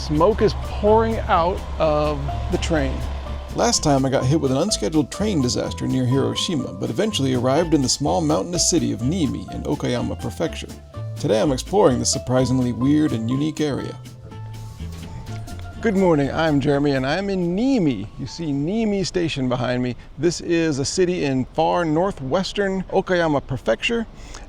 Smoke is pouring out of the train. Last time I got hit with an unscheduled train disaster near Hiroshima, but eventually arrived in the small mountainous city of Niimi in Okayama Prefecture. Today I'm exploring this surprisingly weird and unique area. Good morning, I'm Jeremy and I'm in Niimi. You see Niimi Station behind me. This is a city in far northwestern Okayama Prefecture,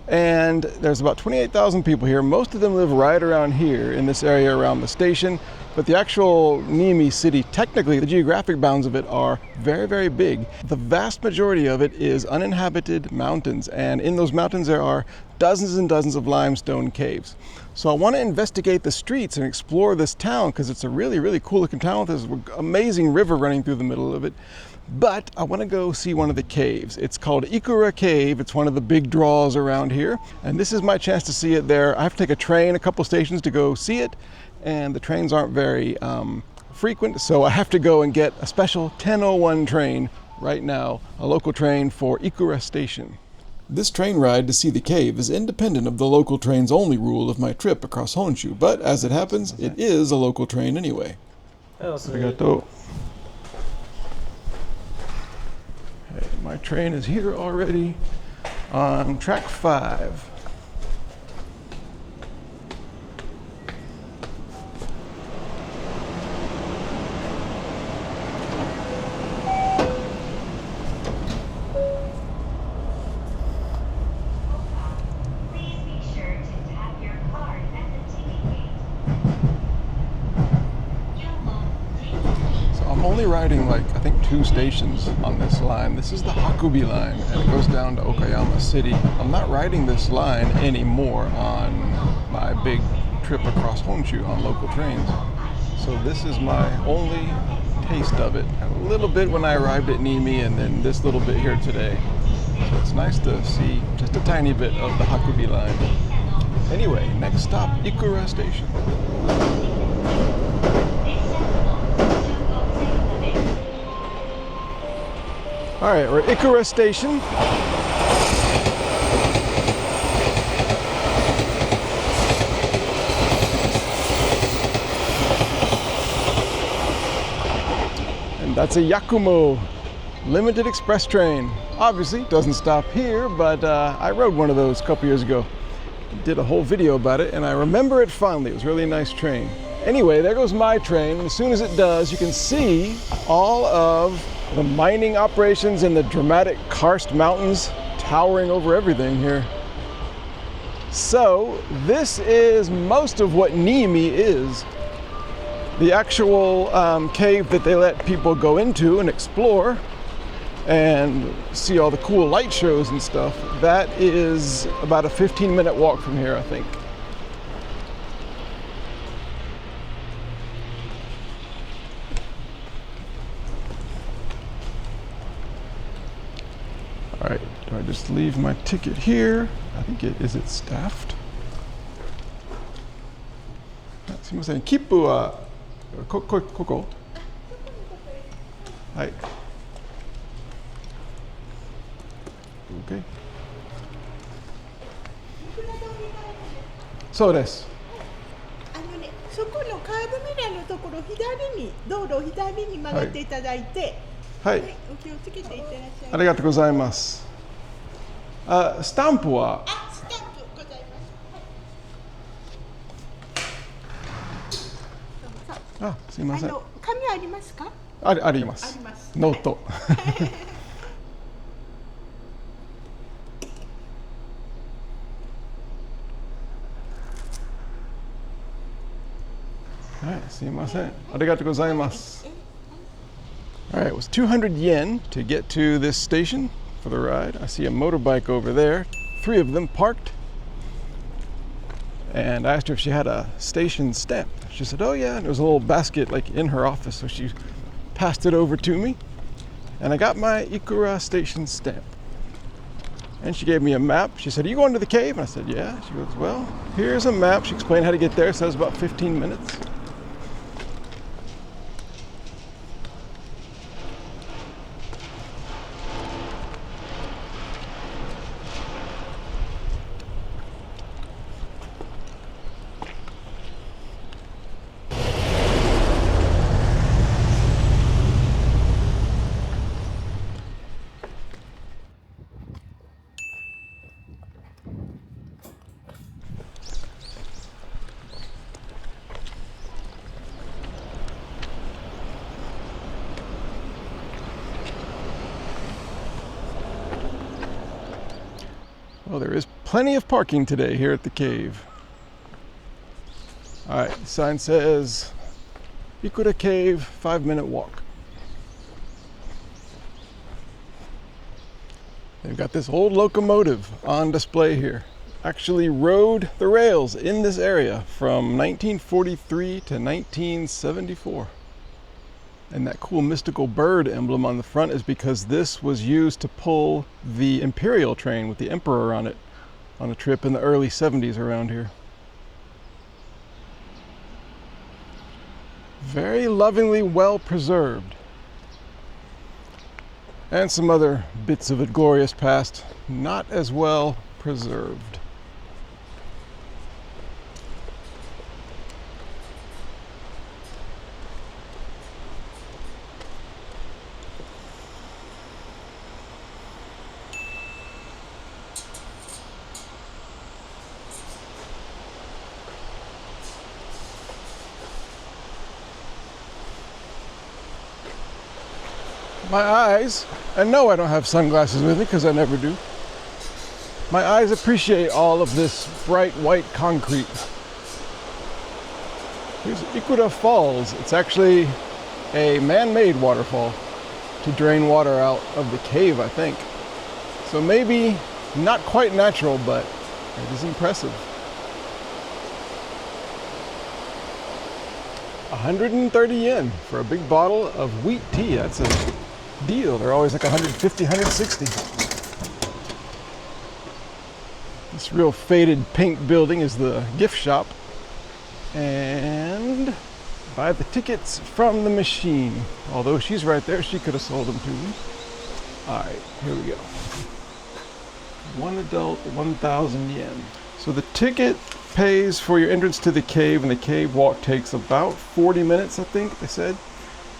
and there's about 28,000 people here. Most of them live right around here in this area around the station, but the actual Niimi city, technically the geographic bounds of it are very, very big. The vast majority of it is uninhabited mountains, and in those mountains there are dozens and dozens of limestone caves. So I want to investigate the streets and explore this town because it's a really, really cool looking town with this amazing river running through the middle of it. But I want to go see one of the caves. It's called Ikura Cave. It's one of the big draws around here. And this is my chance to see it there. I have to take a train a couple stations to go see it. And the trains aren't very frequent. So I have to go and get a special 10:01 train right now, a local train for Ikura Station. This train ride to see the cave is independent of the local train's only rule of my trip across Honshu, but as it happens, it is a local train anyway. Arigato. Okay, my train is here already on track 5. I'm only riding I think 2 stations on this line. This is the Hakubi line and it goes down to Okayama City. I'm not riding this line anymore on my big trip across Honshu on local trains. So this is my only taste of it. Had a little bit when I arrived at Niimi and then this little bit here today. So it's nice to see just a tiny bit of the Hakubi line. Anyway, next stop, Ikura Station. All right, we're at Ikura Station. And that's a Yakumo limited express train. Obviously, doesn't stop here, but I rode one of those a couple years ago. Did a whole video about it, and I remember it fondly. It was a really nice train. Anyway, there goes my train, and as soon as it does, you can see all of the mining operations in the dramatic karst mountains towering over everything here. So this is most of what Niimi is. The actual cave that they let people go into and explore and see all the cool light shows and stuff, that is about a 15-minute walk from here, I think. All right, do I just leave my ticket here? I think is it staffed? すみません、切符はここ? はい。Okay. そうです。そこのカーブミラーのところ道路を左に曲がっていただいて、はい、お気をつけていってらっしゃい。ありがとうございます。スタンプは？スタンプございます。すいません。紙ありますか？あります。ノート。はい、すいません。ありがとうございます。All right, it was 200 yen to get to this station for the ride. I see a motorbike over there, 3 of them parked. And I asked her if she had a station stamp. She said, oh yeah, and there was a little basket in her office, so she passed it over to me. And I got my Ikura station stamp. And she gave me a map. She said, are you going to the cave? And I said, yeah. She goes, well, here's a map. She explained how to get there. It says about 15 minutes. Well, there is plenty of parking today here at the cave. All right, the sign says Ikura Cave, 5-minute walk. They've got this old locomotive on display here. Actually rode the rails in this area from 1943 to 1974. And that cool mystical bird emblem on the front is because this was used to pull the Imperial train with the Emperor on it on a trip in the early 70s around here. Very lovingly well preserved. And some other bits of a glorious past, not as well preserved. My eyes, and no, I don't have sunglasses with me because I never do. My eyes appreciate all of this bright white concrete. Here's Ikura Falls. It's actually a man-made waterfall to drain water out of the cave, I think. So maybe not quite natural, but it is impressive. 130 yen for a big bottle of wheat tea. That's a deal. They're always like 150, 160. This real faded pink building is the gift shop. And buy the tickets from the machine. Although she's right there, she could have sold them to me. All right, here we go. One adult, 1,000 yen. So the ticket pays for your entrance to the cave, and the cave walk takes about 40 minutes, I think they said.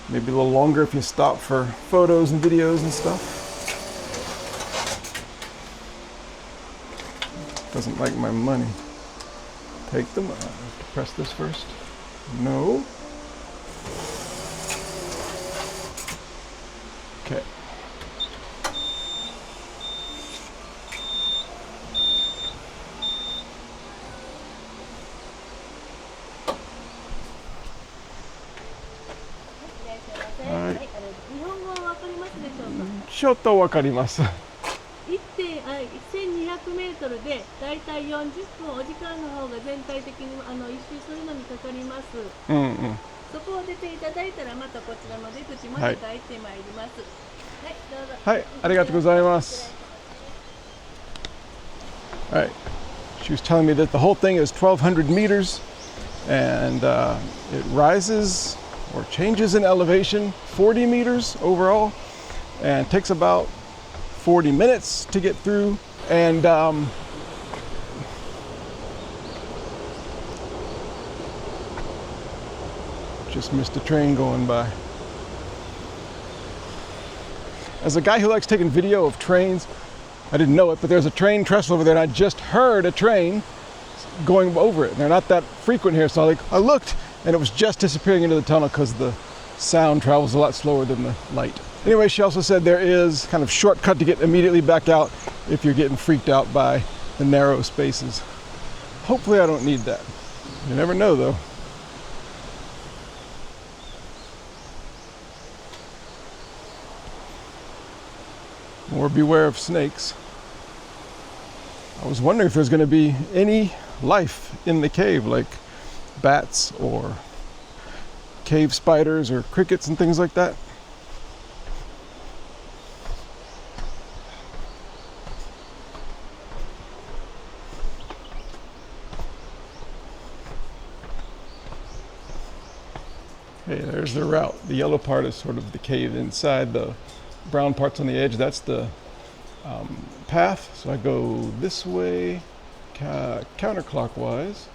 Maybe a little longer if you stop for photos and videos and stuff. Doesn't like my money. Take them. I have to press this first. No. Okay.ちょっとわかります。1200メートルでだいたい40分お時間の方が全体的に一周するのにかかります。そこを出ていただいたらまたこちらの出口まで帰ってまいります。はい、どうぞ。はい、ありがとうございます。All right. She was telling me that the whole thing is 1,200 meters, and it rises or changes in elevation 40 meters overall, and takes about 40 minutes to get through. And just missed a train going by. As a guy who likes taking video of trains, I didn't know it, but there's a train trestle over there, and I just heard a train going over it. And they're not that frequent here, so I looked, and it was just disappearing into the tunnel because the sound travels a lot slower than the light. Anyway, she also said there is kind of shortcut to get immediately back out if you're getting freaked out by the narrow spaces. Hopefully I don't need that. You never know though. Or beware of snakes. I was wondering if there's going to be any life in the cave, like bats or cave spiders or crickets and things like that. Okay, there's the route. The yellow part is sort of the cave inside. The brown part's on the edge. That's the path. So I go this way, counterclockwise.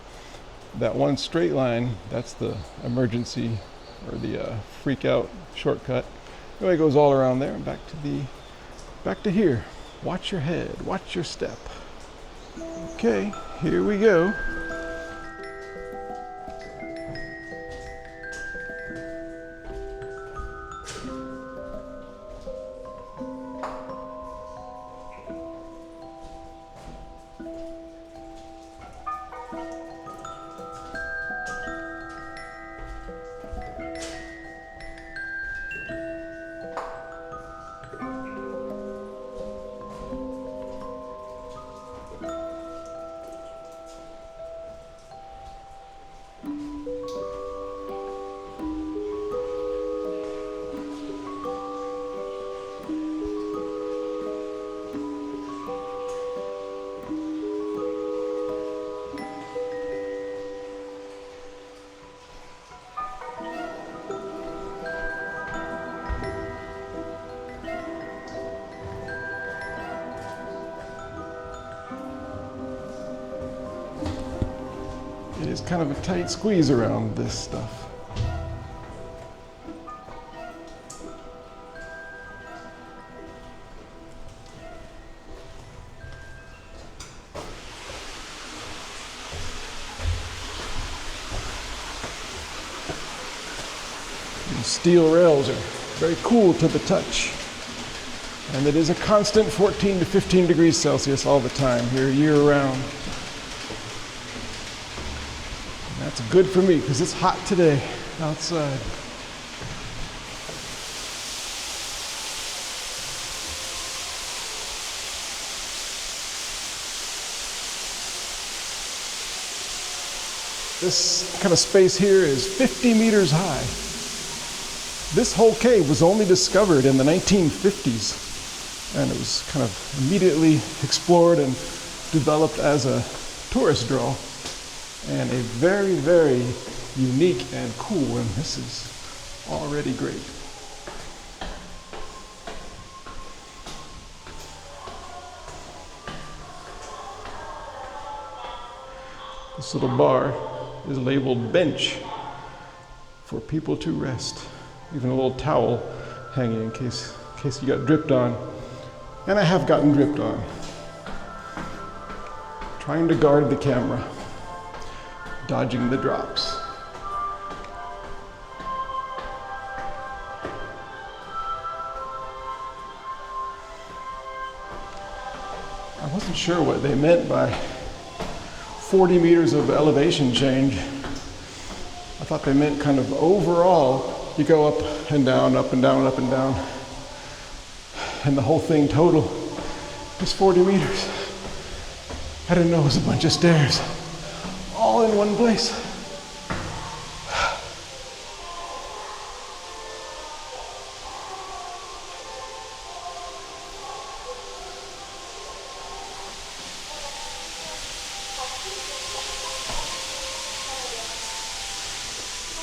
That one straight line, that's the emergency or the freak out shortcut. Anyway, it goes all around there and back to here. Watch your head, watch your step. Okay, here we go. It's kind of a tight squeeze around this stuff. Steel rails are very cool to the touch. And it is a constant 14 to 15 degrees Celsius all the time here, year round. And that's good for me because it's hot today outside. This kind of space here is 50 meters high. This whole cave was only discovered in the 1950s, and it was kind of immediately explored and developed as a tourist draw, and a very, very unique and cool, and this is already great. This little bar is labeled bench for people to rest. Even a little towel hanging in case you got dripped on. And I have gotten dripped on. Trying to guard the camera, dodging the drops. I wasn't sure what they meant by 40 meters of elevation change. I thought they meant kind of overall, you go up and down, up and down, up and down. And the whole thing total is 40 meters. I didn't know it was a bunch of stairs, all in one place.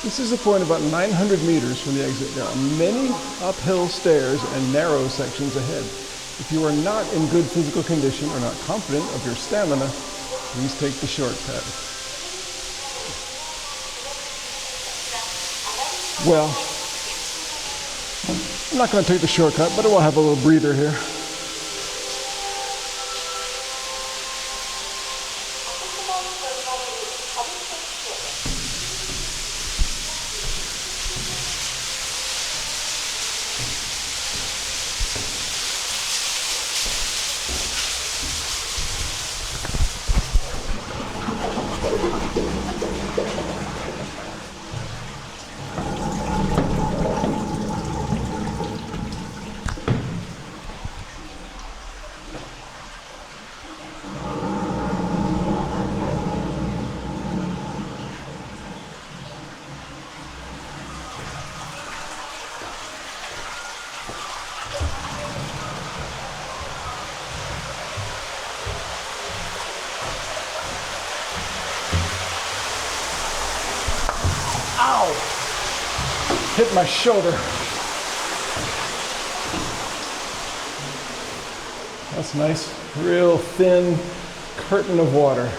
This is a point about 900 meters from the exit. There are many uphill stairs and narrow sections ahead. If you are not in good physical condition or not confident of your stamina, please take the shortcut. Well, I'm not going to take the shortcut, but we'll have a little breather here. Ow! Hit my shoulder. That's nice. Real thin curtain of water.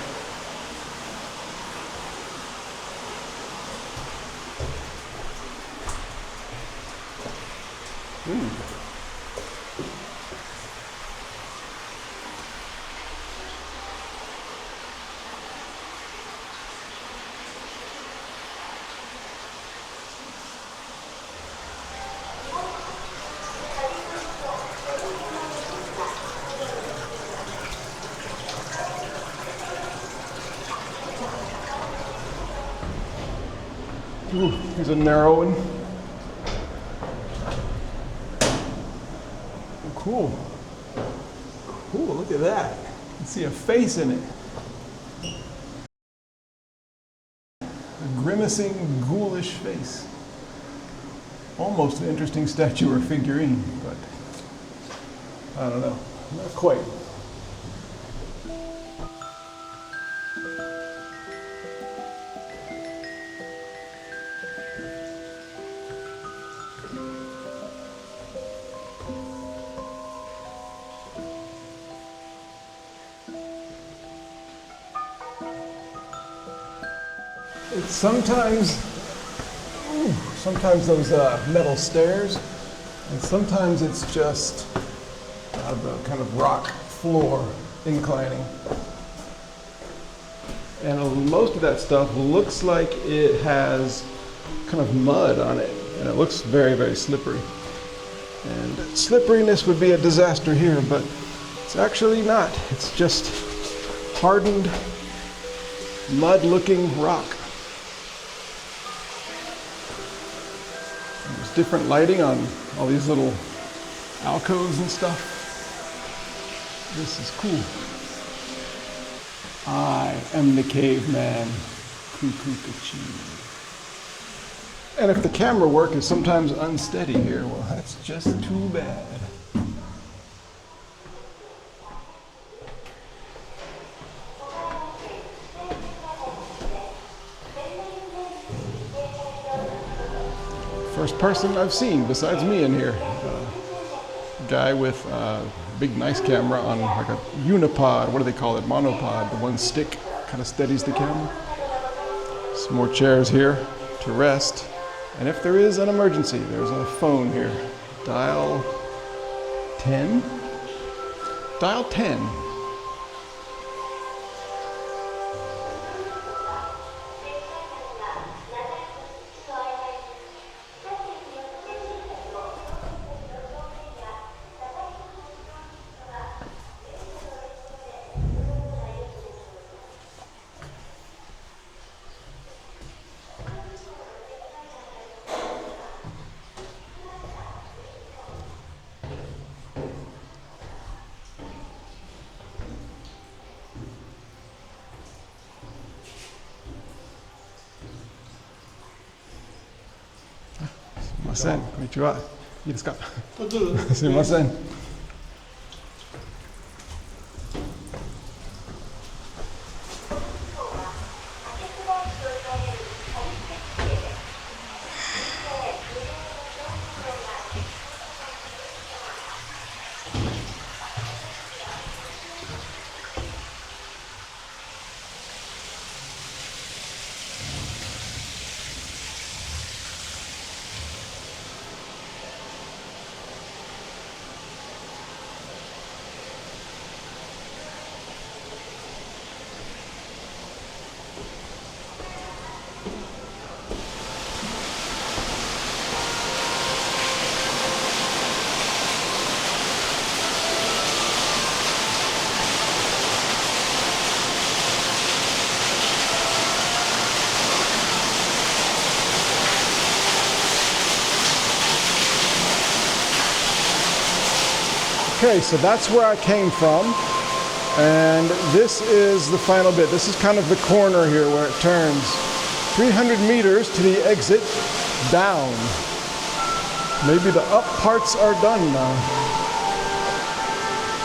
Ooh, here's a narrow one. Cool. Cool, look at that. You can see a face in it. A grimacing, ghoulish face. Almost an interesting statue or figurine, but I don't know. Not quite. sometimes those metal stairs, and sometimes it's just the kind of rock floor inclining. And most of that stuff looks like it has kind of mud on it, and it looks very, very slippery. And slipperiness would be a disaster here, but it's actually not. It's just hardened, mud-looking rock. And there's different lighting on all these little alcoves and stuff. This is cool. I am the caveman. Kukukachi. And if the camera work is sometimes unsteady here, well, that's just too bad. First person I've seen besides me in here. A guy with a big nice camera on like a unipod, what do they call it, monopod, the one stick kind of steadies the camera. Some more chairs here to rest. And if there is an emergency, there's a phone here. Dial 10? Dial 10.すいません、こんにちは。いいですか？すいません。Okay, so that's where I came from, and this is the final bit. This is kind of the corner here where it turns. 300 meters to the exit down. Maybe the up parts are done now.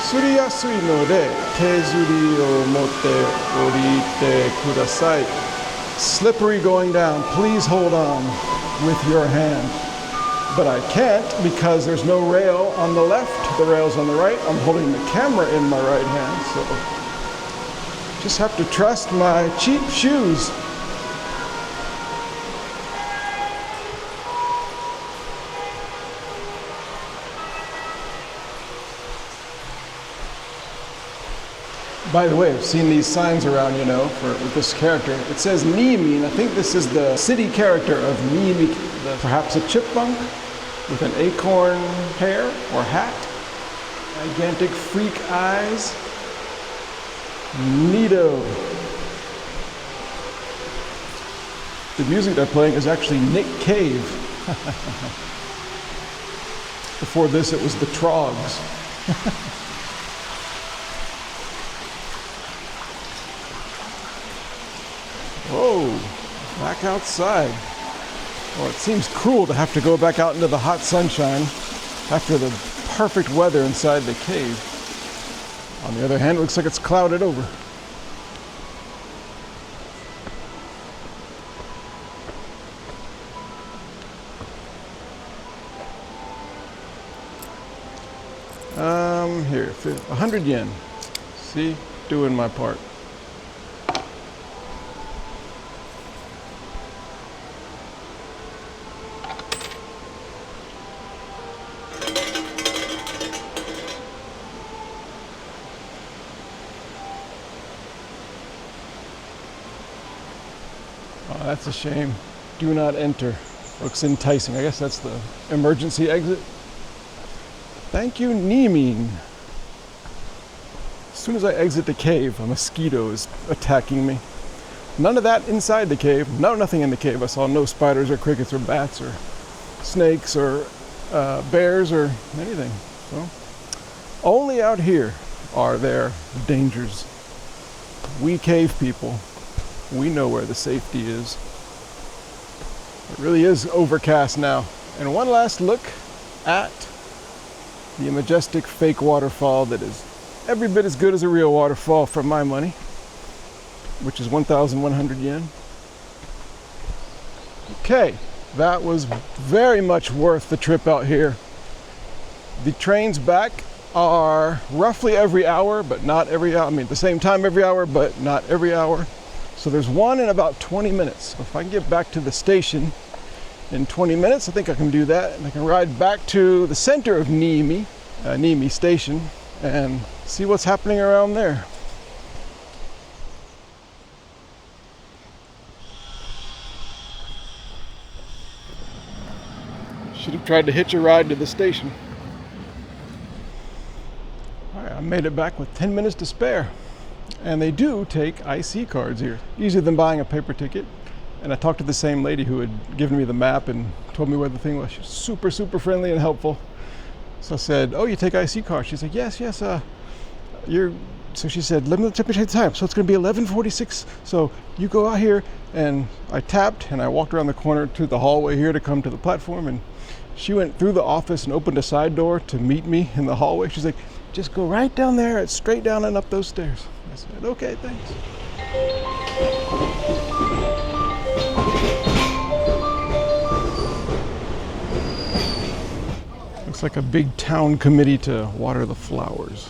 すりやすいので手すりを持って降りてください. Slippery going down. Please hold on with your hand. But I can't because there's no rail on the left, the rail's on the right. I'm holding the camera in my right hand, so just have to trust my cheap shoes. By the way, I've seen these signs around, you know, with this character. It says Niimi, and I think this is the city character of Niimi, perhaps a chipmunk with an acorn hair or hat, gigantic freak eyes. Neato. The music they're playing is actually Nick Cave. Before this, it was the Trogs. Whoa, back outside. Well, it seems cruel to have to go back out into the hot sunshine after the perfect weather inside the cave. On the other hand, it looks like it's clouded over. Here, 100 yen. See, doing my part. That's a shame. Do not enter. Looks enticing. I guess that's the emergency exit. Thank you, Niimi. As soon as I exit the cave, a mosquito is attacking me. None of that inside the cave. No, nothing in the cave. I saw no spiders or crickets or bats or snakes or bears or anything. So, only out here are there dangers. We cave people, we know where the safety is. It really is overcast now. And one last look at the majestic fake waterfall that is every bit as good as a real waterfall for my money, which is 1,100 yen. Okay, that was very much worth the trip out here. The trains back are roughly every hour, but not every hour. I mean, the same time every hour, but not every hour. So there's one in about 20 minutes. So if I can get back to the station in 20 minutes, I think I can do that. And I can ride back to the center of Niimi, Niimi Station, and see what's happening around there. Should have tried to hitch a ride to the station. All right, I made it back with 10 minutes to spare. And they do take IC cards here, easier than buying a paper ticket. And I talked to the same lady who had given me the map and told me where the thing was. She was super, super friendly and helpful. So I said, oh, you take IC cards? She's like, yes, so she said, let me check the time. So it's going to be 11:46. So you go out here. And I tapped and I walked around the corner to the hallway here to come to the platform. And she went through the office and opened a side door to meet me in the hallway. She's like, just go right down there. It's straight down and up those stairs. I said, okay, thanks. Looks like a big town committee to water the flowers.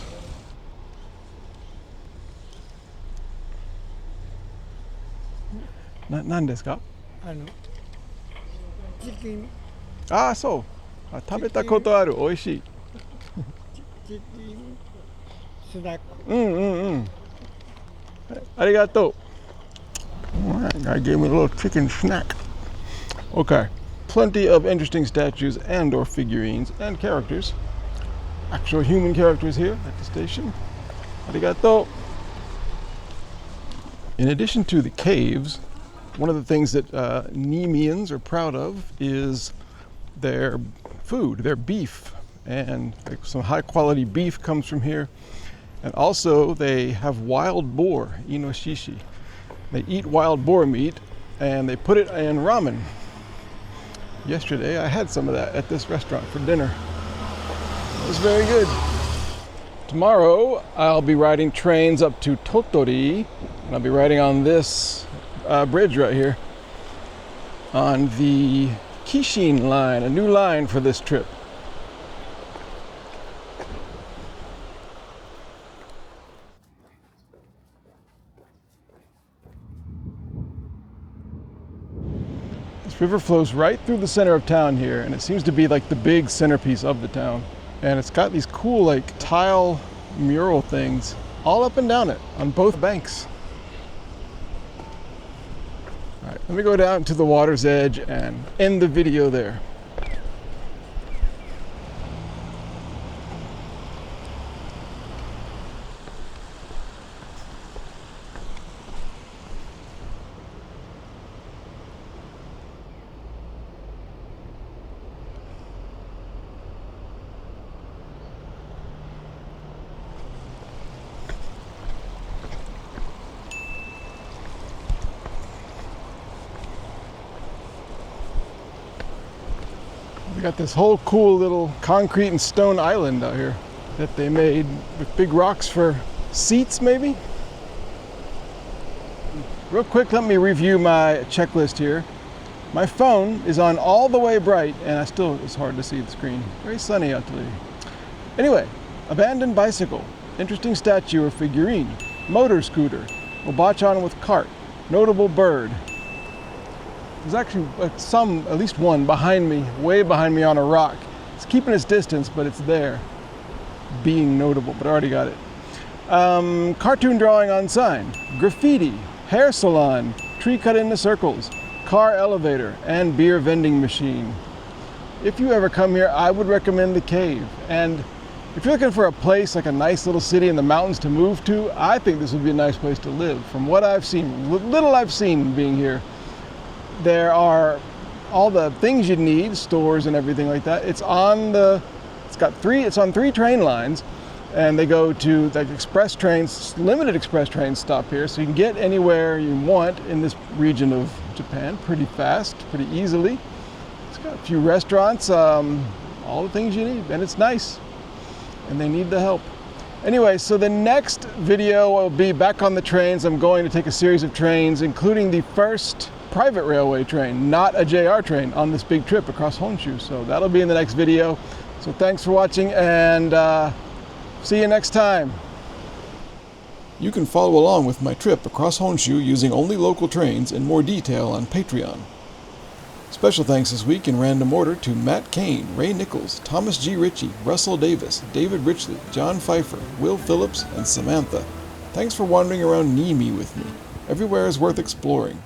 Nan desu ka? チキン、ああ、そう。あ、食べたことある。美味しい。チキンスナック。うんうんうん。ありがとう。Alright, guy gave me a little chicken snack. Okay, plenty of interesting statues and or figurines and characters. Actual human characters here at the station. Arigato. In addition to the caves, one of the things that Niimians are proud of is their food, their beef. And some high quality beef comes from here. And also they have wild boar, inoshishi. They eat wild boar meat and they put it in ramen. Yesterday I had some of that at this restaurant for dinner. It was very good. Tomorrow I'll be riding trains up to Tottori, and I'll be riding on this bridge right here on the Kishin line, a new line for this trip. This river flows right through the center of town here, and it seems to be like the big centerpiece of the town. And it's got these cool like tile mural things all up and down it on both banks. All right, let me go down to the water's edge and end the video there. We got this whole cool little concrete and stone island out here that they made with big rocks for seats, maybe? Real quick, let me review my checklist here. My phone is on all the way bright, and it's hard to see the screen. Very sunny out today. Anyway, abandoned bicycle, interesting statue or figurine, motor scooter, obachan with cart, notable bird. There's actually at least one behind me, way behind me on a rock. It's keeping its distance, but it's there, being notable, but I already got it. Cartoon drawing on sign, graffiti, hair salon, tree cut into circles, car elevator, and beer vending machine. If you ever come here, I would recommend the cave. And if you're looking for a place like a nice little city in the mountains to move to, I think this would be a nice place to live. From what I've seen, little I've seen being here, there are all the things you need, stores and everything like that. It's on 3 train lines, and they go to like express trains, limited express trains stop here, so you can get anywhere you want in this region of Japan pretty fast, pretty easily. It's got a few restaurants, all the things you need, and it's nice. And they need the help. Anyway, so the next video will be back on the trains. I'm going to take a series of trains, including the first private railway train, not a JR train, on this big trip across Honshu. So that'll be in the next video. So thanks for watching, and see you next time. You can follow along with my trip across Honshu using only local trains in more detail on Patreon. Special thanks this week in random order to Matt Kane, Ray Nichols, Thomas G. Ritchie, Russell Davis, David Richley, John Pfeiffer, Will Phillips, and Samantha. Thanks for wandering around Niimi with me. Everywhere is worth exploring.